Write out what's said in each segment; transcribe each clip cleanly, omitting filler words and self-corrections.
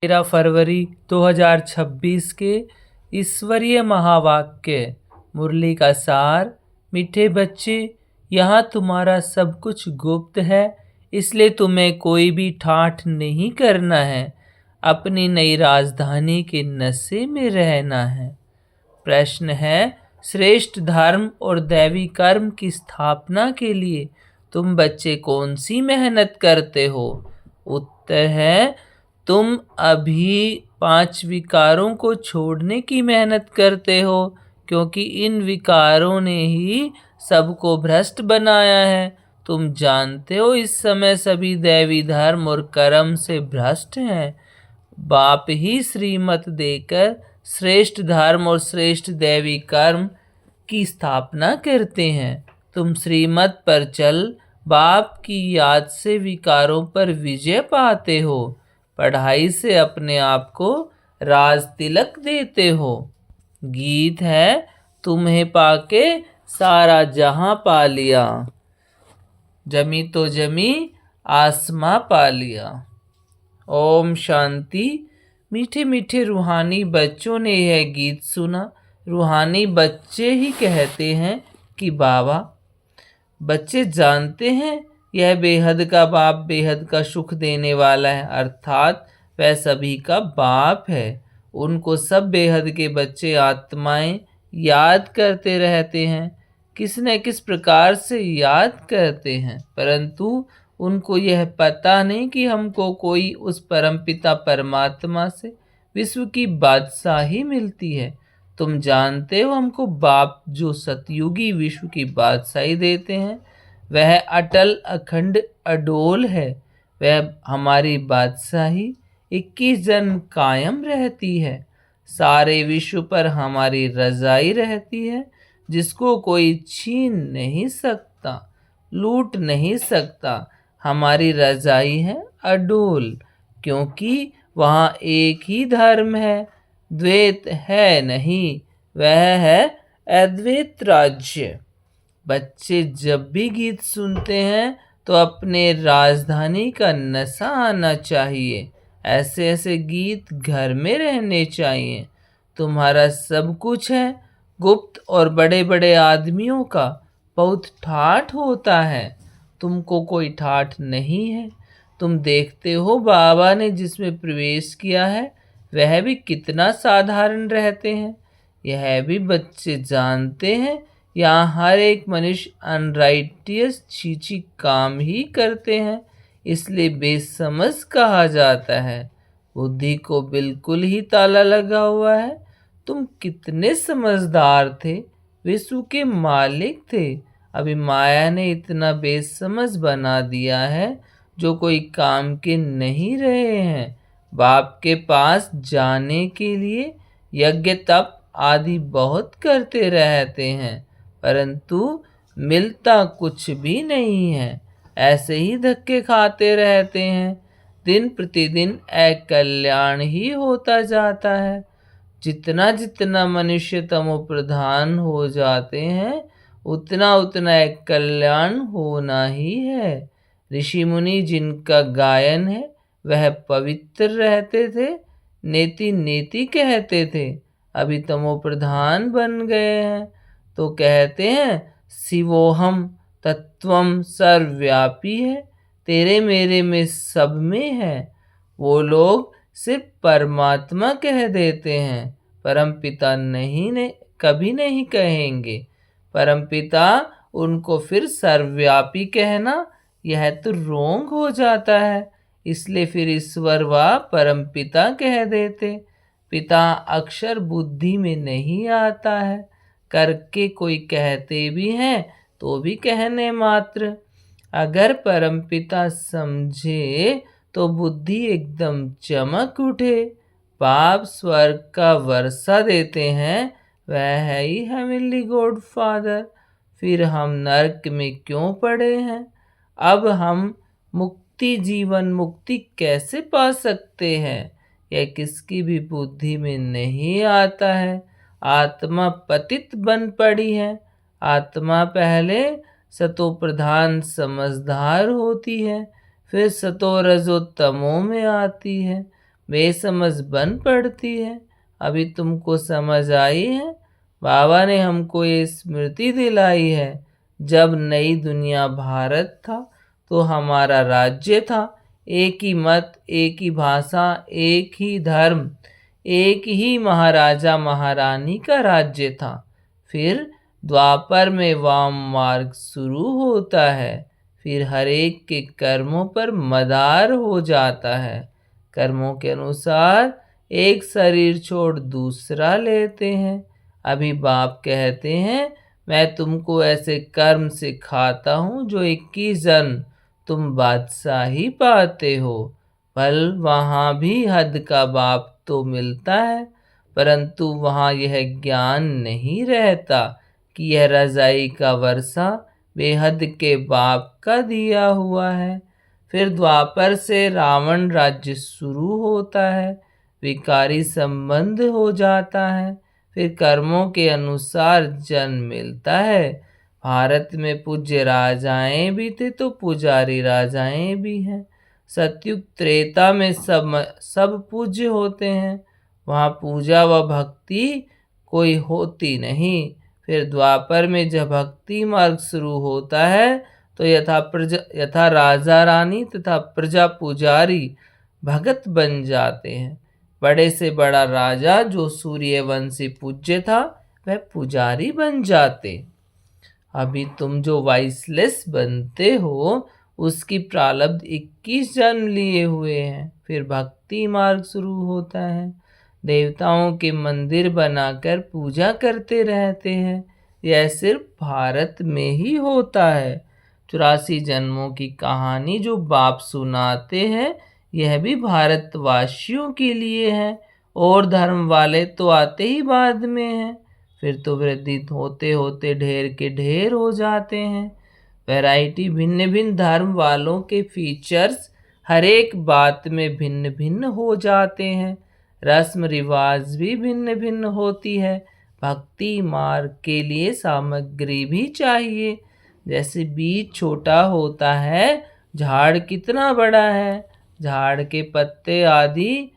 13 फरवरी 2026 के ईश्वरीय महावाक्य। मुरली का सार। मीठे बच्चे, यहाँ तुम्हारा सब कुछ गुप्त है, इसलिए तुम्हें कोई भी ठाठ नहीं करना है। अपनी नई राजधानी के नशे में रहना है। प्रश्न है, श्रेष्ठ धर्म और दैवी कर्म की स्थापना के लिए तुम बच्चे कौन सी मेहनत करते हो? उत्तर है, तुम अभी 5 विकारों को छोड़ने की मेहनत करते हो, क्योंकि इन विकारों ने ही सबको भ्रष्ट बनाया है। तुम जानते हो इस समय सभी दैवी धर्म और कर्म से भ्रष्ट हैं। बाप ही श्रीमत देकर श्रेष्ठ धर्म और श्रेष्ठ दैवी कर्म की स्थापना करते हैं। तुम श्रीमत पर चल बाप की याद से विकारों पर विजय पाते हो। पढ़ाई से अपने आप को राज तिलक देते हो। गीत है, तुम्हें पाके सारा जहां पा लिया, जमी तो जमी आसमां पा लिया। ओम शांति। मीठे मीठे रूहानी बच्चों ने यह गीत सुना। रूहानी बच्चे ही कहते हैं कि बाबा, बच्चे जानते हैं यह बेहद का बाप बेहद का सुख देने वाला है, अर्थात वह सभी का बाप है। उनको सब बेहद के बच्चे आत्माएं याद करते रहते हैं। किस न किस प्रकार से याद करते हैं, परंतु उनको यह पता नहीं कि हमको कोई उस परमपिता परमात्मा से विश्व की बादशाही मिलती है। तुम जानते हो हमको बाप जो सतयुगी विश्व की बादशाही देते हैं, वह अटल अखंड अडोल है। वह हमारी बादशाही 21 जन्म कायम रहती है। सारे विश्व पर हमारी रजाई रहती है, जिसको कोई छीन नहीं सकता, लूट नहीं सकता। हमारी रजाई है अडोल, क्योंकि वहाँ एक ही धर्म है, द्वैत है नहीं, वह है अद्वैत राज्य। बच्चे जब भी गीत सुनते हैं तो अपने राजधानी का नशा आना चाहिए। ऐसे ऐसे गीत घर में रहने चाहिए। तुम्हारा सब कुछ है गुप्त, और बड़े बड़े आदमियों का बहुत ठाठ होता है, तुमको कोई ठाठ नहीं है। तुम देखते हो बाबा ने जिसमें प्रवेश किया है वह भी कितना साधारण रहते हैं। यह भी बच्चे जानते हैं, यहाँ हर एक मनुष्य अनराइटियस छीछी काम ही करते हैं, इसलिए बेसमझ कहा जाता है। बुद्धि को बिल्कुल ही ताला लगा हुआ है। तुम कितने समझदार थे, विश्व के मालिक थे, अभी माया ने इतना बेसमझ बना दिया है जो कोई काम के नहीं रहे हैं। बाप के पास जाने के लिए यज्ञ तप आदि बहुत करते रहते हैं, परंतु मिलता कुछ भी नहीं है। ऐसे ही धक्के खाते रहते हैं। दिन प्रतिदिन अकल्याण ही होता जाता है। जितना जितना मनुष्य तमो प्रधान हो जाते हैं, उतना उतना एक कल्याण होना ही है। ऋषि मुनि जिनका गायन है वह पवित्र रहते थे, नेति नेति कहते थे, अभी तमो प्रधान बन गए हैं तो कहते हैं शिवोहम तत्वम सर्वव्यापी है, तेरे मेरे में सब में है। वो लोग सिर्फ परमात्मा कह देते हैं, परमपिता नहीं ने कभी नहीं कहेंगे। परमपिता उनको फिर सर्वव्यापी कहना यह तो रोंग हो जाता है, इसलिए फिर ईश्वर व परमपिता कह देते। पिता अक्षर बुद्धि में नहीं आता है, करके कोई कहते भी हैं तो भी कहने मात्र। अगर परमपिता समझे तो बुद्धि एकदम चमक उठे। बाप स्वर्ग का वर्षा देते हैं, वह है ही हेवनली गॉड फादर। फिर हम नरक में क्यों पड़े हैं? अब हम मुक्ति जीवन मुक्ति कैसे पा सकते हैं? यह किसकी भी बुद्धि में नहीं आता है। आत्मा पतित बन पड़ी है। आत्मा पहले सतो प्रधान समझदार होती है, फिर सतो रजो तमो में आती है। बेसमझ बन पड़ती है। अभी तुमको समझ आई है? बाबा ने हमको ये स्मृति दिलाई है, जब नई दुनिया भारत था तो हमारा राज्य था, एक ही मत, एक ही भाषा, एक ही धर्म, एक ही महाराजा महारानी का राज्य था। फिर द्वापर में वाम मार्ग शुरू होता है, फिर हर एक के कर्मों पर मदार हो जाता है। कर्मों के अनुसार एक शरीर छोड़ दूसरा लेते हैं। अभी बाप कहते हैं, मैं तुमको ऐसे कर्म सिखाता हूँ जो 21 जन्म तुम बादशाही पाते हो। भल वहाँ भी हद का बाप तो मिलता है, परंतु वहाँ यह ज्ञान नहीं रहता कि यह रजाई का वर्षा बेहद के बाप का दिया हुआ है। फिर द्वापर से रावण राज्य शुरू होता है, विकारी संबंध हो जाता है, फिर कर्मों के अनुसार जन्म मिलता है। भारत में पूज्य राजाएं भी थे तो पुजारी राजाएं भी हैं। सतयुग त्रेता में सब पूज्य होते हैं, वहाँ पूजा व भक्ति कोई होती नहीं। फिर द्वापर में जब भक्ति मार्ग शुरू होता है तो यथा राजा रानी तथा प्रजा पुजारी भगत बन जाते हैं। बड़े से बड़ा राजा जो सूर्यवंशी पूज्य था वह पुजारी बन जाते। अभी तुम जो वाइसलेस बनते हो उसकी प्रारब्ध 21 जन्म लिए हुए हैं। फिर भक्ति मार्ग शुरू होता है, देवताओं के मंदिर बनाकर पूजा करते रहते हैं। यह सिर्फ भारत में ही होता है। 84 जन्मों की कहानी जो बाप सुनाते हैं यह भी भारतवासियों के लिए है, और धर्म वाले तो आते ही बाद में हैं। फिर तो वृद्धि होते होते ढेर के ढेर हो जाते हैं। वैरायटी भिन्न भिन्न धर्म वालों के फीचर्स हर एक बात में भिन्न भिन्न हो जाते हैं। रस्म रिवाज भी भिन्न भिन्न होती है। भक्ति मार्ग के लिए सामग्री भी चाहिए। जैसे बीज छोटा होता है, झाड़ कितना बड़ा है, झाड़ के पत्ते आदि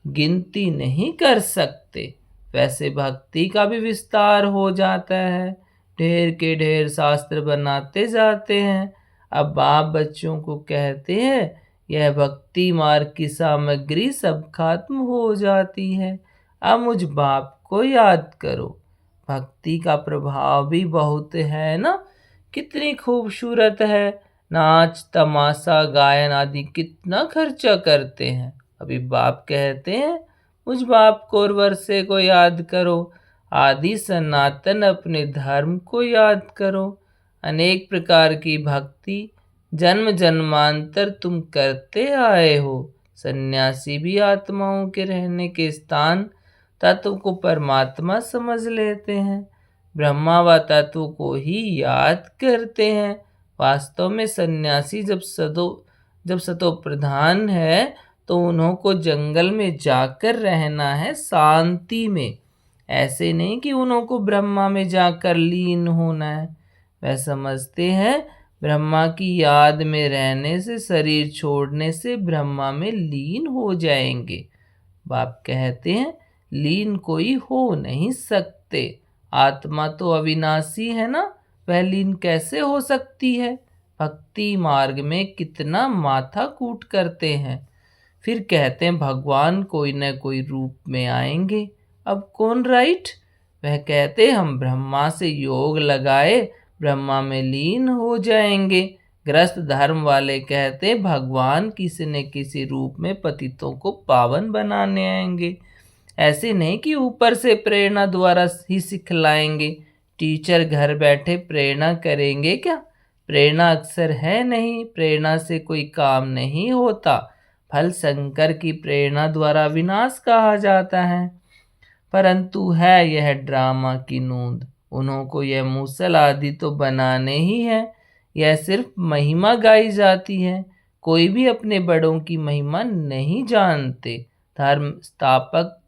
गिनती नहीं कर सकते। वैसे भक्ति का भी विस्तार हो जाता है, ढेर के ढेर शास्त्र बनाते जाते हैं। अब बाप बच्चों को कहते हैं, यह भक्ति मार्ग की सामग्री सब खत्म हो जाती है। अब मुझ बाप को याद करो। भक्ति का प्रभाव भी बहुत है ना, कितनी खूबसूरत है। नाच तमाशा गायन आदि कितना खर्चा करते हैं। अभी बाप कहते हैं, मुझ बाप को और वर्षे को याद करो, आदि सनातन अपने धर्म को याद करो। अनेक प्रकार की भक्ति जन्म जन्मांतर तुम करते आए हो। सन्यासी भी आत्माओं के रहने के स्थान तत्व को परमात्मा समझ लेते हैं, ब्रह्मा व तत्व को ही याद करते हैं। वास्तव में सन्यासी जब सतो प्रधान है तो उन्हों को जंगल में जाकर रहना है शांति में, ऐसे नहीं कि उन्हों को ब्रह्मा में जाकर लीन होना है। वह समझते हैं ब्रह्मा की याद में रहने से, शरीर छोड़ने से ब्रह्मा में लीन हो जाएंगे। बाप कहते हैं, लीन कोई हो नहीं सकते। आत्मा तो अविनाशी है ना, वह लीन कैसे हो सकती है। भक्ति मार्ग में कितना माथा कूट करते हैं। फिर कहते हैं भगवान कोई न कोई रूप में आएंगे। अब कौन राइट? वह कहते हम ब्रह्मा से योग लगाए ब्रह्मा में लीन हो जाएंगे। ग्रस्त धर्म वाले कहते भगवान किसी न किसी रूप में पतितों को पावन बनाने आएंगे। ऐसे नहीं कि ऊपर से प्रेरणा द्वारा ही सिखलाएंगे। टीचर घर बैठे प्रेरणा करेंगे क्या? प्रेरणा अक्सर है नहीं, प्रेरणा से कोई काम नहीं होता। फल शंकर की प्रेरणा द्वारा विनाश कहा जाता है, परंतु है यह ड्रामा की नूंद। उन्हों को यह मूसल आदि तो बनाने ही है, यह सिर्फ महिमा गाई जाती है। कोई भी अपने बड़ों की महिमा नहीं जानते। धर्म स्थापक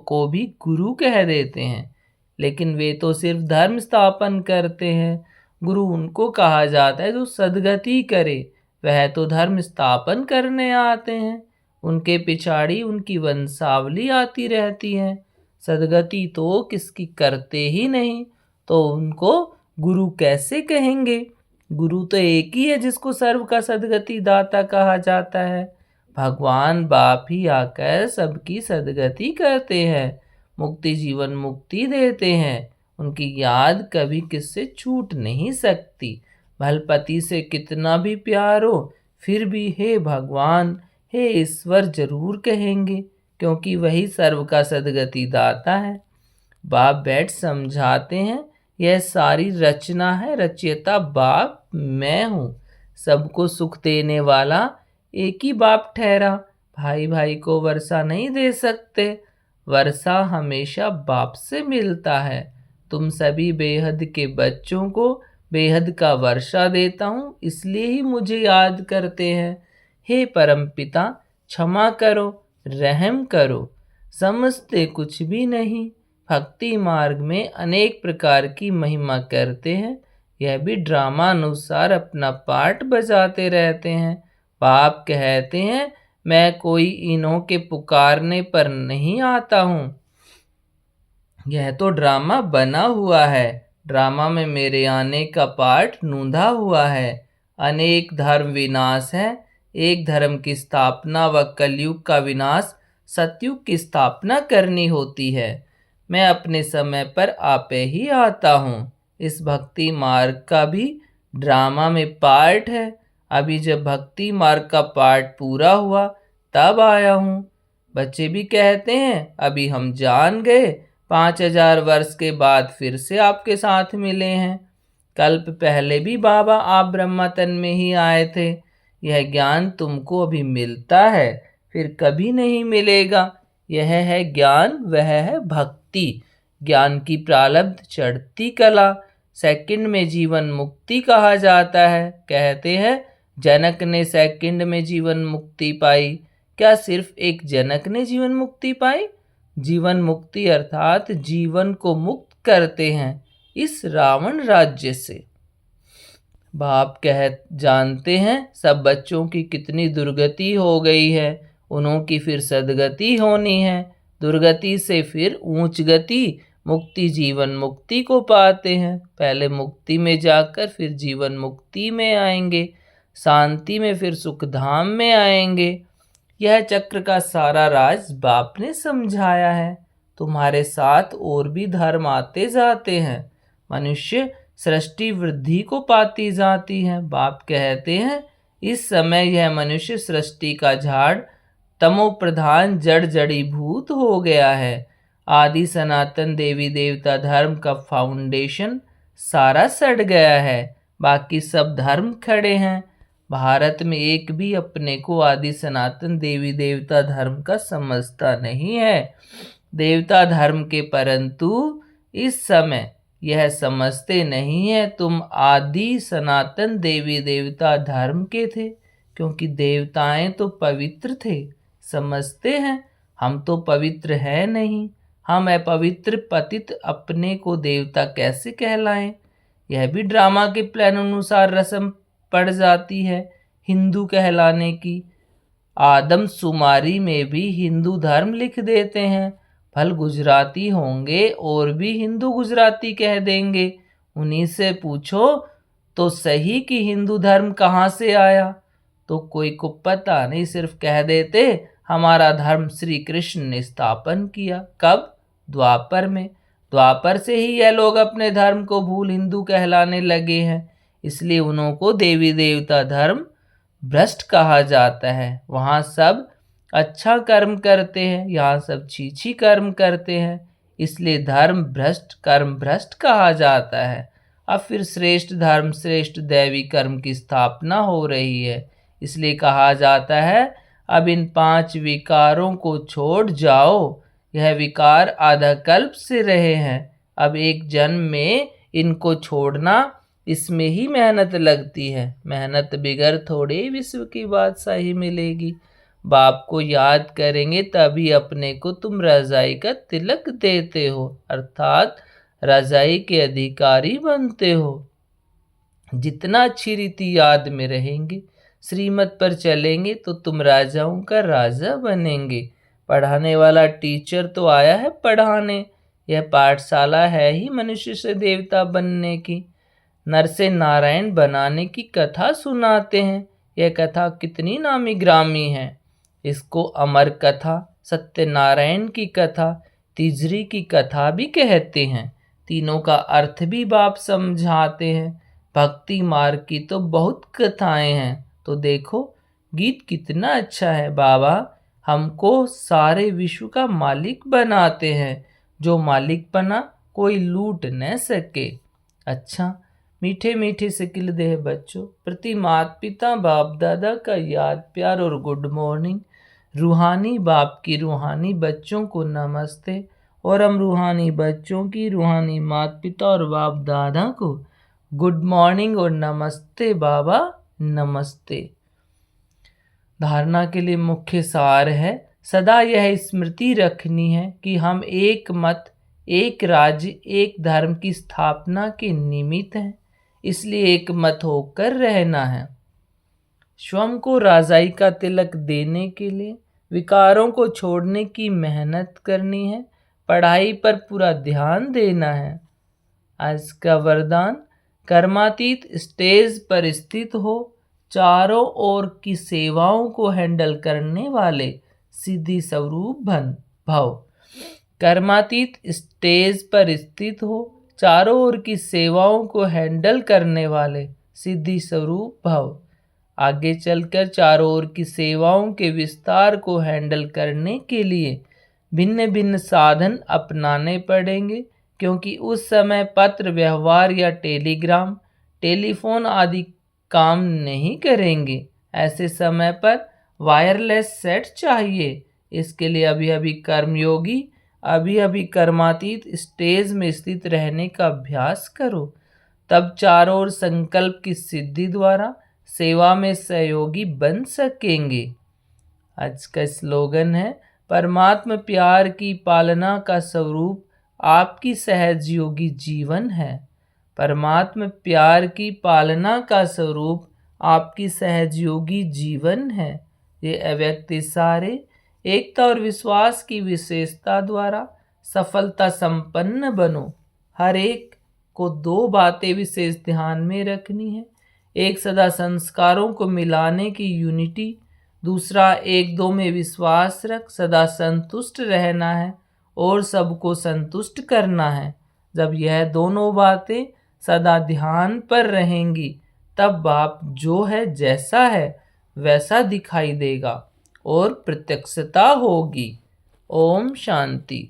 को भी गुरु कह देते हैं, लेकिन वे तो सिर्फ धर्म स्थापन करते हैं। गुरु उनको कहा जाता है जो सद्गति करे, वह तो धर्म स्थापन करने आते हैं। उनके पिछाड़ी उनकी वंशावली आती रहती है। सदगति तो किसकी करते ही नहीं, तो उनको गुरु कैसे कहेंगे। गुरु तो एक ही है जिसको सर्व का सदगति दाता कहा जाता है। भगवान बाप ही आकर सबकी सदगति करते हैं, मुक्ति जीवन मुक्ति देते हैं। उनकी याद कभी किससे छूट नहीं सकती। भलपति से कितना भी प्यार हो, फिर भी हे भगवान, हे ईश्वर जरूर कहेंगे, क्योंकि वही सर्व का सदगति दाता है। बाप बैठ समझाते हैं, यह सारी रचना है, रचयिता बाप मैं हूँ। सबको सुख देने वाला एक ही बाप ठहरा। भाई भाई को वर्षा नहीं दे सकते, वर्षा हमेशा बाप से मिलता है। तुम सभी बेहद के बच्चों को बेहद का वर्षा देता हूँ, इसलिए ही मुझे याद करते हैं। हे परमपिता, क्षमा करो, रहम करो, समझते कुछ भी नहीं। भक्ति मार्ग में अनेक प्रकार की महिमा करते हैं, यह भी ड्रामा अनुसार अपना पार्ट बजाते रहते हैं। बाप कहते हैं, मैं कोई इन्हों के पुकारने पर नहीं आता हूँ, यह तो ड्रामा बना हुआ है। ड्रामा में मेरे आने का पार्ट नूंधा हुआ है। अनेक धर्म विनाश है, एक धर्म की स्थापना व कलयुग का विनाश सतयुग की स्थापना करनी होती है। मैं अपने समय पर आपे ही आता हूँ। इस भक्ति मार्ग का भी ड्रामा में पार्ट है। अभी जब भक्ति मार्ग का पार्ट पूरा हुआ तब आया हूँ। बच्चे भी कहते हैं, अभी हम जान गए, 5000 वर्ष के बाद फिर से आपके साथ मिले हैं। कल्प पहले भी बाबा आप ब्रह्मा तन में ही आए थे। यह ज्ञान तुमको अभी मिलता है, फिर कभी नहीं मिलेगा। यह है ज्ञान, वह है भक्ति। ज्ञान की प्रारब्ध चढ़ती कला, सेकंड में जीवन मुक्ति कहा जाता है। कहते हैं जनक ने सेकंड में जीवन मुक्ति पाई। क्या सिर्फ एक जनक ने जीवन मुक्ति पाई? जीवन मुक्ति अर्थात जीवन को मुक्त करते हैं इस रावण राज्य से। बाप जानते हैं सब बच्चों की कितनी दुर्गति हो गई है, उन्हों की फिर सदगति होनी है। दुर्गति से फिर ऊंच गति, मुक्ति जीवन मुक्ति को पाते हैं। पहले मुक्ति में जाकर फिर जीवन मुक्ति में आएंगे, शांति में फिर सुख धाम में आएंगे। यह चक्र का सारा राज बाप ने समझाया है। तुम्हारे साथ और भी धर्म आते जाते हैं, मनुष्य सृष्टि वृद्धि को पाती जाती है। बाप कहते हैं इस समय यह मनुष्य सृष्टि का झाड़ तमो प्रधान जड़ जड़ीभूत हो गया है। आदि सनातन देवी देवता धर्म का फाउंडेशन सारा सड़ गया है, बाकी सब धर्म खड़े हैं। भारत में एक भी अपने को आदि सनातन देवी देवता धर्म का समझता नहीं है। देवता धर्म के, परंतु इस समय यह समझते नहीं है तुम आदि सनातन देवी देवता धर्म के थे, क्योंकि देवताएं तो पवित्र थे। समझते हैं हम तो पवित्र है नहीं, हम अपवित्र पतित अपने को देवता कैसे कहलाएं। यह भी ड्रामा के प्लान अनुसार रस्म पड़ जाती है हिंदू कहलाने की। आदम शुमारी में भी हिंदू धर्म लिख देते हैं। फल गुजराती होंगे और भी हिंदू गुजराती कह देंगे। उन्हीं से पूछो तो सही कि हिंदू धर्म कहाँ से आया, तो कोई को पता नहीं, सिर्फ कह देते हमारा धर्म श्री कृष्ण ने स्थापन किया। कब? द्वापर में। द्वापर से ही यह लोग अपने धर्म को भूल हिंदू कहलाने लगे हैं, इसलिए उन्हों को देवी देवता धर्म भ्रष्ट कहा जाता है। वहाँ सब अच्छा कर्म करते हैं, यहाँ सब छीछी कर्म करते हैं, इसलिए धर्म भ्रष्ट कर्म भ्रष्ट कहा जाता है। अब फिर श्रेष्ठ धर्म श्रेष्ठ दैवी कर्म की स्थापना हो रही है, इसलिए कहा जाता है अब इन 5 विकारों को छोड़ जाओ। यह विकार आधा कल्प से रहे हैं, अब एक जन्म में इनको छोड़ना, इसमें ही मेहनत लगती है। मेहनत बिगर थोड़े विश्व की बादशाही मिलेगी। बाप को याद करेंगे तभी अपने को तुम रजाई का तिलक देते हो, अर्थात रजाई के अधिकारी बनते हो। जितना अच्छी रीति याद में रहेंगे, श्रीमत पर चलेंगे तो तुम राजाओं का राजा बनेंगे। पढ़ाने वाला टीचर तो आया है पढ़ाने, यह पाठशाला है ही मनुष्य से देवता बनने की। नर से नारायण बनाने की कथा सुनाते हैं। यह कथा कितनी नामी ग्रामी है। इसको अमर कथा, सत्यनारायण की कथा, तिजरी की कथा भी कहते हैं। तीनों का अर्थ भी बाप समझाते हैं। भक्ति मार्ग की तो बहुत कथाएं हैं। तो देखो गीत कितना अच्छा है। बाबा हमको सारे विश्व का मालिक बनाते हैं, जो मालिक बना कोई लूट न सके। अच्छा, मीठे मीठे से खिलते हैं बच्चों प्रति माता पिता बाप दादा का याद प्यार और गुड मॉर्निंग। रूहानी बाप की रूहानी बच्चों को नमस्ते, और हम रूहानी बच्चों की रूहानी माता पिता और बाप दादा को गुड मॉर्निंग और नमस्ते बाबा नमस्ते। धारणा के लिए मुख्य सार है, सदा यह स्मृति रखनी है कि हम एक मत, एक राज्य, एक धर्म की स्थापना के निमित्त हैं, इसलिए एक मत होकर रहना है। स्वयं को राजाई का तिलक देने के लिए विकारों को छोड़ने की मेहनत करनी है, पढ़ाई पर पूरा ध्यान देना है। आज का वरदान, कर्मातीत स्टेज पर स्थित हो, चारों ओर की सेवाओं को हैंडल करने वाले सिद्धि स्वरूप भव। कर्मातीत स्टेज पर स्थित हो, चारों ओर की सेवाओं को हैंडल करने वाले सिद्धि स्वरूप भव। आगे चलकर चारों ओर की सेवाओं के विस्तार को हैंडल करने के लिए भिन्न भिन्न साधन अपनाने पड़ेंगे, क्योंकि उस समय पत्र व्यवहार या टेलीग्राम, टेलीफोन आदि काम नहीं करेंगे। ऐसे समय पर वायरलेस सेट चाहिए। इसके लिए अभी अभी कर्मयोगी, अभी अभी कर्मातीत स्टेज में स्थित रहने का अभ्यास करो, तब चारों ओर संकल्प की सिद्धि द्वारा सेवा में सहयोगी बन सकेंगे। आज का स्लोगन है, परमात्मा प्यार की पालना का स्वरूप आपकी सहजयोगी जीवन है। परमात्मा प्यार की पालना का स्वरूप आपकी सहजयोगी जीवन है। ये अव्यक्त इशारे एकता और विश्वास की विशेषता द्वारा सफलता संपन्न बनो। हर एक को दो बातें विशेष ध्यान में रखनी है। एक, सदा संस्कारों को मिलाने की यूनिटी। दूसरा, एक दो में विश्वास रख सदा संतुष्ट रहना है और सबको संतुष्ट करना है। जब यह दोनों बातें सदा ध्यान पर रहेंगी, तब बाप जो है जैसा है वैसा दिखाई देगा और प्रत्यक्षता होगी। ओम शांति।